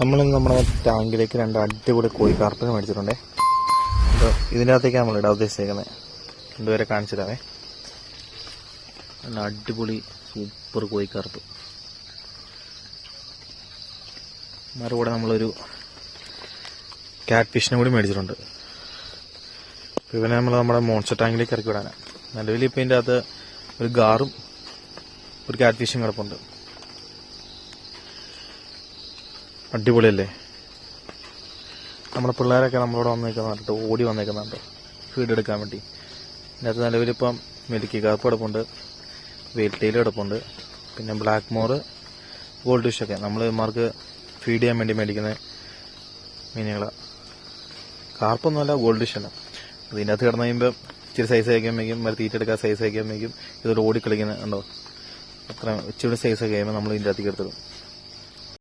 നമ്മളിന്ന് നമ്മുടെ ടാങ്കിലേക്ക് 2 അടിപൊളി കോഴിക്കാർപ്പിനെ മേടിച്ചിട്ടുണ്ടേ. അപ്പോൾ ഇതിൻ്റെ അകത്തേക്ക് നമ്മൾ ഇടാൻ ഉദ്ദേശിച്ചേക്കുന്നത്. രണ്ടുപേരെ കാണിച്ചു തരാമേ. നല്ല അടിപൊളി സൂപ്പർ കോഴിക്കാർപ്പ്. അതിൻ്റെ കൂടെ നമ്മളൊരു ക്യാറ്റ് ഫിഷിനെ കൂടി മേടിച്ചിട്ടുണ്ട്. അപ്പോൾ ഇവനെ നമ്മൾ നമ്മുടെ മോൺസ്റ്റർ ടാങ്കിലേക്ക് ഇറക്കി വിടാനാണ്. നിലവിൽ ഇപ്പോൾ ഇതിൻ്റെ അകത്ത് ഒരു ഗാറും ഒരു ക്യാറ്റ് ഫിഷും കിടപ്പുണ്ട്. അടിപൊളിയല്ലേ? നമ്മുടെ പിള്ളേരൊക്കെ നമ്മളോട് വന്നേക്കുന്നുണ്ട്, ഓടി വന്നേക്കുന്നുണ്ട് ഫീഡ് എടുക്കാൻ വേണ്ടി. ഇതിനകത്ത് നിലവിലിപ്പം മിൽക്കി കാർപ്പ് കിടപ്പുണ്ട്, വെയിൽറ്റെയിൽ കിടപ്പുണ്ട്, പിന്നെ ബ്ലാക്ക് മോർ, ഗോൾഡ് ഫിഷൊക്കെ നമ്മൾ ഇമാർക്ക് ഫീഡ് ചെയ്യാൻ വേണ്ടി മേടിക്കുന്ന മീനുകളാണ്. കാർപ്പൊന്നുമല്ല, ഗോൾഡ് ഫിഷല്ല. അതിൻ്റെ അകത്ത് കിടന്നു കഴിയുമ്പോൾ ഇച്ചിരി സൈസ് കഴിക്കുമ്പോഴേക്കും തീറ്റെടുക്കാൻ സൈസ് കഴിക്കുമ്പോഴേക്കും ഇതൊരു ഓടിക്കളിക്കുന്നത് ഉണ്ടോ, അത്ര ഇച്ചിരി സൈസൊക്കെ കഴിയുമ്പോൾ നമ്മൾ ഇതിൻ്റെ അകത്തേക്ക് എടുത്തിടും.